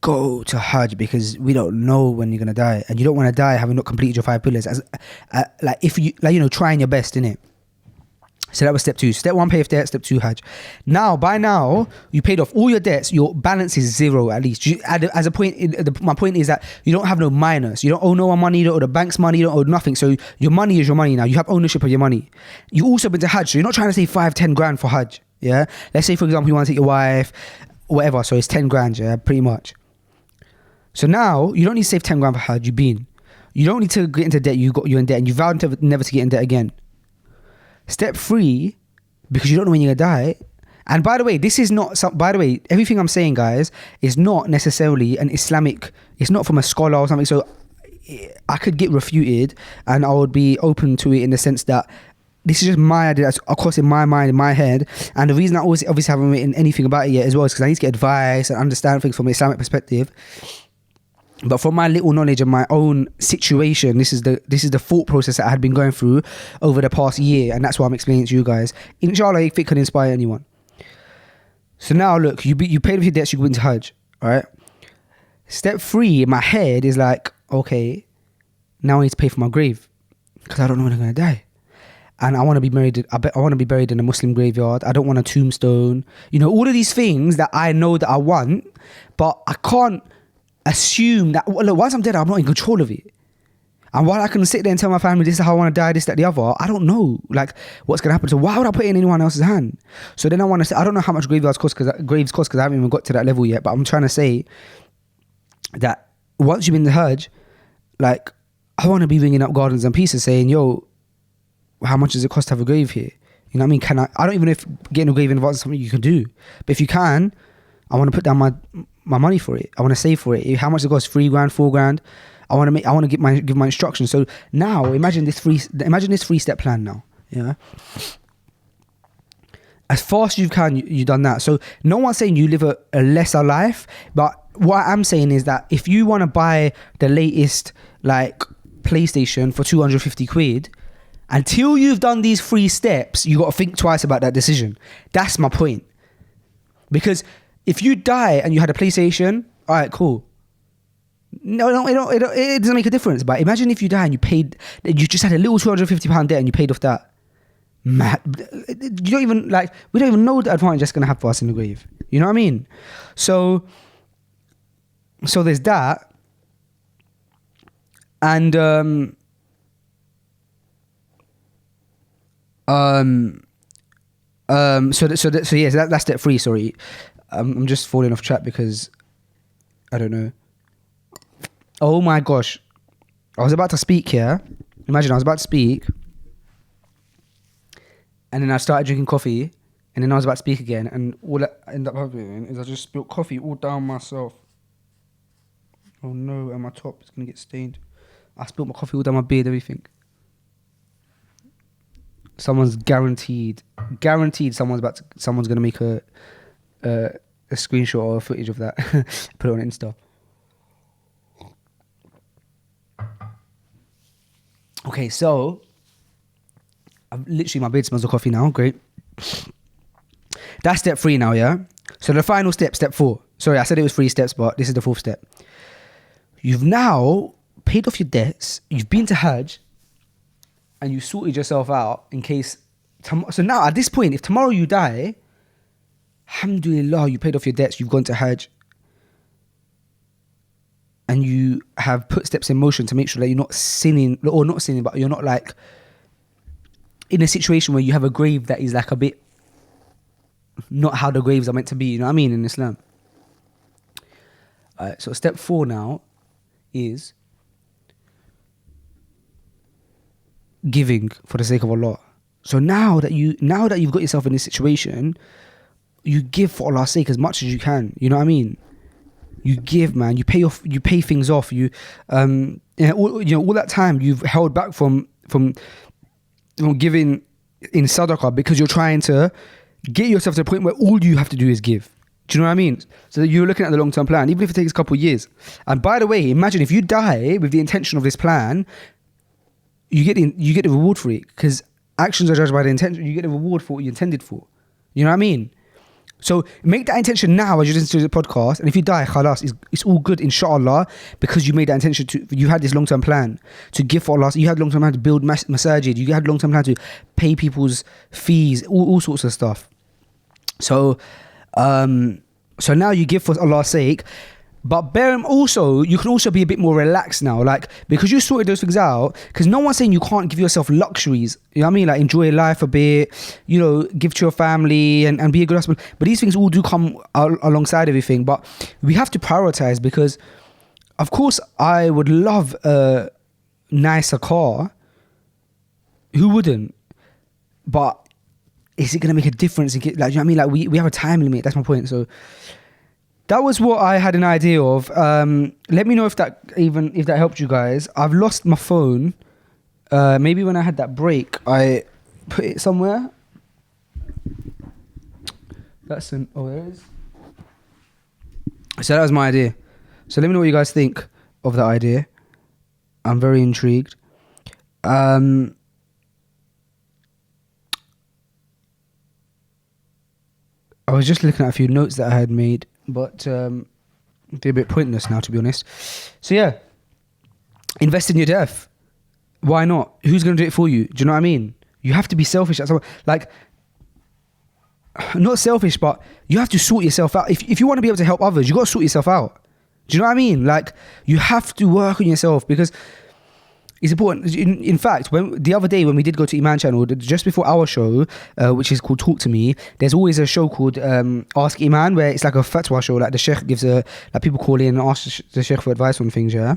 go to Hajj, because we don't know when you're going to die. And you don't want to die having not completed your 5 pillars. Trying your best, innit? So that was step 2. Step 1, pay off debt. Step 2, Hajj. By now, you paid off all your debts. Your balance is 0 at least. My point is that you don't have no minus. You don't owe no one money. You don't owe the bank's money. You don't owe nothing. So your money is your money now. You have ownership of your money. You also been to Hajj. So you're not trying to save 5-10 grand for Hajj. Yeah. Let's say, for example, you want to take your wife, whatever. So it's 10 grand. Yeah, pretty much. So now you don't need to save 10 grand for Hajj. You've been. You don't need to get into debt. You're in debt, and you vowed never to get in debt again. Step 3, because you don't know when you're gonna die. And by the way, everything I'm saying, guys, is not necessarily an Islamic, it's not from a scholar or something. So I could get refuted and I would be open to it in the sense that this is just my idea, that's of course in my mind, in my head. And the reason I obviously haven't written anything about it yet as well is because I need to get advice and understand things from an Islamic perspective. But from my little knowledge of my own situation, this is the thought process that I had been going through over the past year, and that's why I'm explaining it to you guys. Inshallah, if it can inspire anyone. So now, look, you paid off your debts, you went to Hajj, all right? Step 3 in my head is like, okay, now I need to pay for my grave because I don't know when I'm gonna die, and I want to be buried. I want to be buried in a Muslim graveyard. I don't want a tombstone. All of these things that I know that I want, but I can't assume that, look, once I'm dead, I'm not in control of it. And while I can sit there and tell my family this is how I want to die, this, that, the other, I don't know like what's gonna happen. So why would I put it in anyone else's hand? So then I want to say, I don't know how much graves cost because I haven't even got to that level yet. But I'm trying to say that once you've been in the Hajj, like I want to be ringing up Gardens and Pieces saying, yo, how much does it cost to have a grave here? You know what I mean? Can I don't even know if getting a grave in advance is something you can do. But if you can, I want to put down my money for it. I want to save for it. How much it costs? 3 grand, 4 grand. I want to give my instructions. So now imagine this 3-step plan now. Yeah. As fast as you can, you've done that. So no one's saying you live a lesser life, but what I'm saying is that if you want to buy the latest like PlayStation for 250 quid, until you've done these 3 steps, you got to think twice about that decision. That's my point. Because if you die and you had a PlayStation, all right, cool. No, it doesn't make a difference. But imagine if you die and you just had a little £250 debt and you paid off that. Mad. We don't even know the advantage that's going to have for us in the grave. You know what I mean? So there's that. And that's step 3. Sorry, I'm just falling off track because I don't know. Oh my gosh, I was about to speak here. Imagine I was about to speak, and then I started drinking coffee, and then I was about to speak again, and all I ended up having is I just spilled coffee all down myself. Oh no, and my top is gonna get stained. I spilled my coffee all down my beard, everything. Someone's guaranteed someone's gonna make a screenshot or a footage of that, put it on Insta. Okay, so my beard smells of coffee now. Great. That's step 3 now, yeah. So the final step 4. Sorry, I said it was 3 steps, but this is the 4th step. You've now paid off your debts. You've been to Hajj. And you sorted yourself out in case... So now, at this point, if tomorrow you die, alhamdulillah, you paid off your debts, you've gone to Hajj, and you have put steps in motion to make sure that you're not sinning, but you're not like in a situation where you have a grave that is like a bit not how the graves are meant to be, you know what I mean, in Islam. So step 4 now is giving for the sake of Allah. So now that you've got yourself in this situation, you give for Allah's sake as much as you can. You know what I mean? You give, man. You pay things off. All that time you've held back from giving in sadaqah because you're trying to get yourself to the point where all you have to do is give. Do you know what I mean? So that you're looking at the long-term plan, even if it takes a couple of years. And by the way, imagine if you die with the intention of this plan, you get the reward for it, because actions are judged by the intention. You get the reward for what you intended for. You know what I mean? So make that intention now as you listen to the podcast, and if you die, khalas, it's all good, inshallah, because you made that intention you had this long-term plan to give for Allah. You had long-term plan to build masajid. You had long-term plan to pay people's fees, all sorts of stuff. So now you give for Allah's sake, but you can also be a bit more relaxed now, like, because you sorted those things out. Because no one's saying you can't give yourself luxuries, you know what I mean, like enjoy life a bit, give to your family and be a good husband. But these things all do come alongside everything. But we have to prioritize, because of course I would love a nicer car. Who wouldn't? But is it going to make a difference? Like, you know what I mean? Like we have a time limit. That's my point. So that was what I had an idea of. Let me know if that helped you guys. I've lost my phone. Maybe when I had that break, I put it somewhere. There it is. So that was my idea. So let me know what you guys think of that idea. I'm very intrigued. I was just looking at a few notes that I had made, but they're a bit pointless now, to be honest. So yeah, invest in your death. Why not? Who's going to do it for you? Do you know what I mean? You have to be selfish at some, like, not selfish, but you have to sort yourself out. If you want to be able to help others, you got to sort yourself out. Do you know what I mean? Like, you have to work on yourself, because It's important. In fact, when the other day when we did go to Iman channel, just before our show, which is called Talk to Me, there's always a show called Ask Iman, where it's like a fatwa show. Like the sheikh gives like people call in and ask the sheikh for advice on things. Yeah.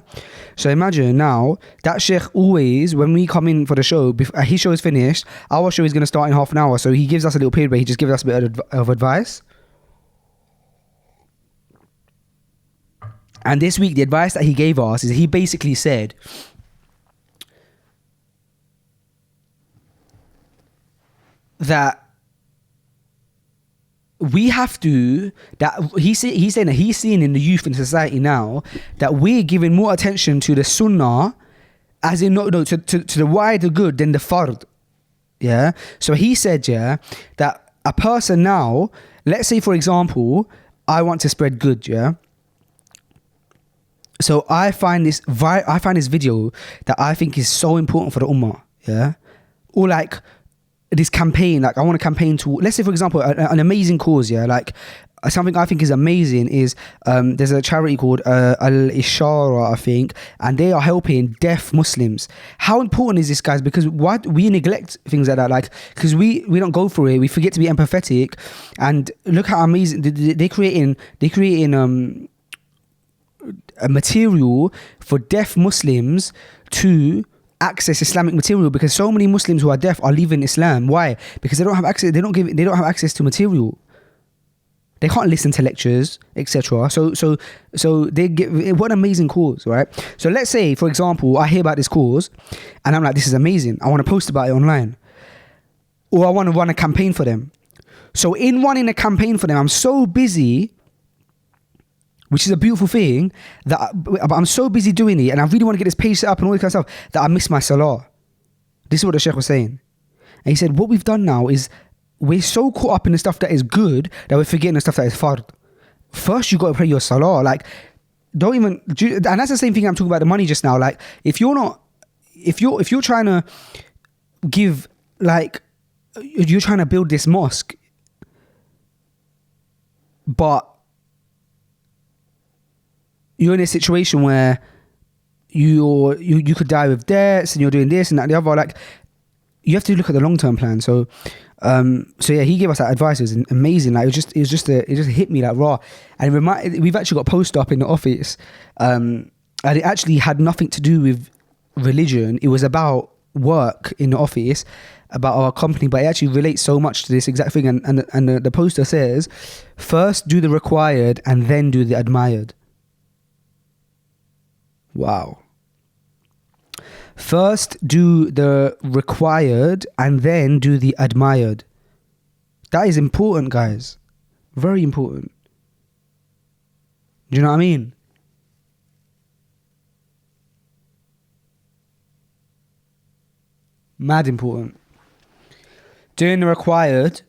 So imagine now that sheikh always, when we come in for the show, his show is finished, our show is going to start in half an hour. So he gives us a little period where he just gives us a bit of advice. And this week, the advice that he gave us is he basically said, that we have to, that he's saying that he's seeing in the youth in society now that we're giving more attention to the sunnah, as in to the wider good than the fard. Yeah. So he said, yeah, that a person now, let's say for example, I want to spread good. Yeah. So I find this video that I think is so important for the ummah. Yeah. Or like this campaign, like I want to campaign to, let's say for example, an amazing cause, yeah, like something I think is amazing is there's a charity called Al-Ishara, I think, and they are helping deaf Muslims. How important is this, guys? Because why we neglect things like that, like because we don't go for it, we forget to be empathetic, and look how amazing they're creating a material for deaf Muslims to access Islamic material, because so many Muslims who are deaf are leaving Islam. Why? Because they don't have access. They don't have access to material. They can't listen to lectures, etc. So they get, what an amazing cause, right? So let's say, for example, I hear about this cause, and I'm like, this is amazing. I want to post about it online, or I want to run a campaign for them. So in running a campaign for them, I'm so busy, which is a beautiful thing, that I'm so busy doing it, and I really want to get this page set up and all this kind of stuff, that I miss my salah. This is what the sheikh was saying. And he said, what we've done now is we're so caught up in the stuff that is good that we're forgetting the stuff that is fard. First, you got to pray your salah. Like, don't even, and that's the same thing I'm talking about the money just now. Like, if you're trying to give, like, you're trying to build this mosque, but you're in a situation where you could die with debts, and you're doing this and that and the other. Like, you have to look at the long-term plan. So yeah, he gave us that advice. It was amazing. Like, it just hit me like raw. And we've actually got a post up in the office, and it actually had nothing to do with religion. It was about work in the office, about our company, but it actually relates so much to this exact thing. And the poster says, first do the required and then do the admired. Wow. First do the required and then do the admired. That is important, guys. Very important. Do you know what I mean? Mad important. Doing the required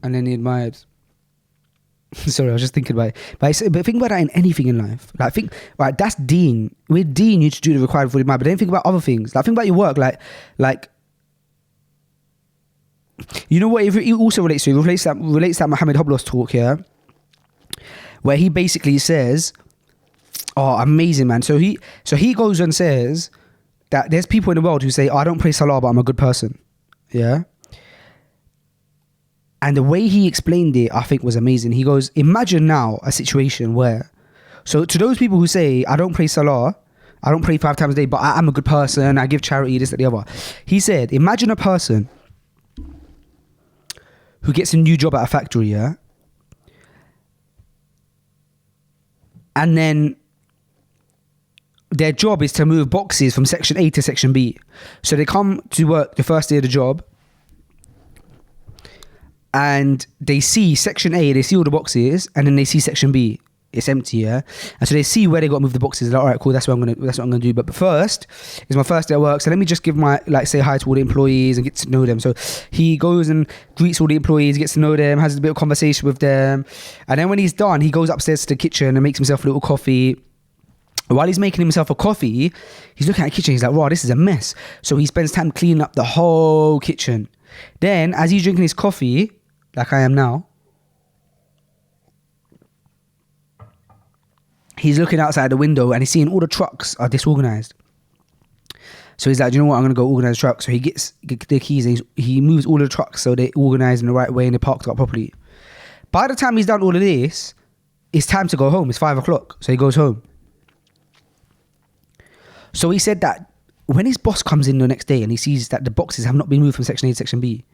and then the admired. Sorry, I was just thinking about it. But think about that in anything in life. Like, think, right, that's deen. With deen, you should do the required for the admired. But then think about other things. Like, think about your work. Like, you know what? It also relates to that Mohammed Hoblos talk here, where he basically says, "Oh, amazing, man." So he goes and says that there's people in the world who say, "Oh, I don't pray salah, but I'm a good person." Yeah. And the way he explained it, I think, was amazing. He goes, imagine now a situation where, so to those people who say, I don't pray salah, I don't pray 5 times a day, but I'm a good person, I give charity, this, that, the other. He said, imagine a person who gets a new job at a factory, yeah? And then their job is to move boxes from section A to section B. So they come to work the first day of the job, and they see section A, they see all the boxes, and then they see section B, it's empty, yeah. And so they see where they got to move the boxes. They're like, all right, cool, that's what I'm gonna do. But first, it's my first day at work, so let me just give say hi to all the employees and get to know them. So he goes and greets all the employees, gets to know them, has a bit of conversation with them, and then when he's done, he goes upstairs to the kitchen and makes himself a little coffee. While he's making himself a coffee, he's looking at the kitchen. He's like, wow, this is a mess. So he spends time cleaning up the whole kitchen. Then, as he's drinking his coffee, like I am now, he's looking outside the window and he's seeing all the trucks are disorganized. So he's like, you know what, I'm going to go organize the trucks. So he gets the keys and he moves all the trucks so they're organized in the right way and they're parked up properly. By the time he's done all of this, it's time to go home. It's 5 o'clock. So he goes home. So he said that when his boss comes in the next day and he sees that the boxes have not been moved from section A to section B,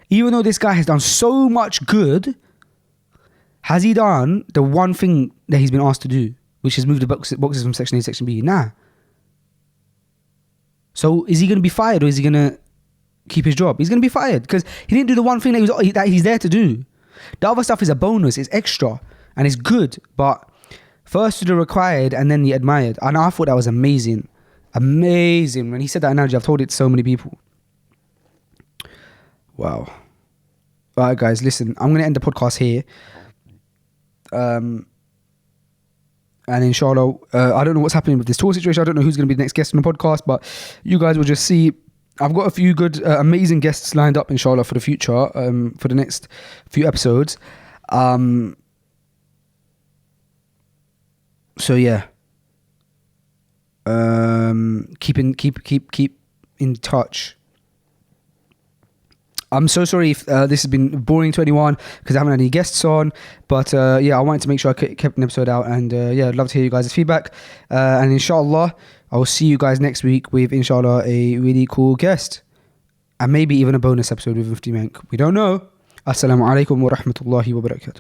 even though this guy has done so much good, has he done the one thing that he's been asked to do, which is move the boxes from section A to section B? Nah. So is he going to be fired or is he going to keep his job? He's going to be fired because he didn't do the one thing that he's there to do. The other stuff is a bonus, it's extra and it's good, but first do the required and then the admired. And I thought that was amazing. Amazing. When he said that analogy, I've told it to so many people. Wow. All right, guys, listen, I'm going to end the podcast here. And inshallah, I don't know what's happening with this tour situation. I don't know who's going to be the next guest on the podcast, but you guys will just see. I've got a few good, amazing guests lined up, inshallah, for the future, for the next few episodes. So yeah, keep in touch. I'm so sorry if this has been boring to anyone because I haven't had any guests on, but yeah, I wanted to make sure I kept an episode out, and yeah, I'd love to hear you guys' feedback, and inshallah I will see you guys next week with inshallah a really cool guest and maybe even a bonus episode with Mufti Menk. We don't know. Assalamu alaikum wa rahmatullahi wa barakatuh.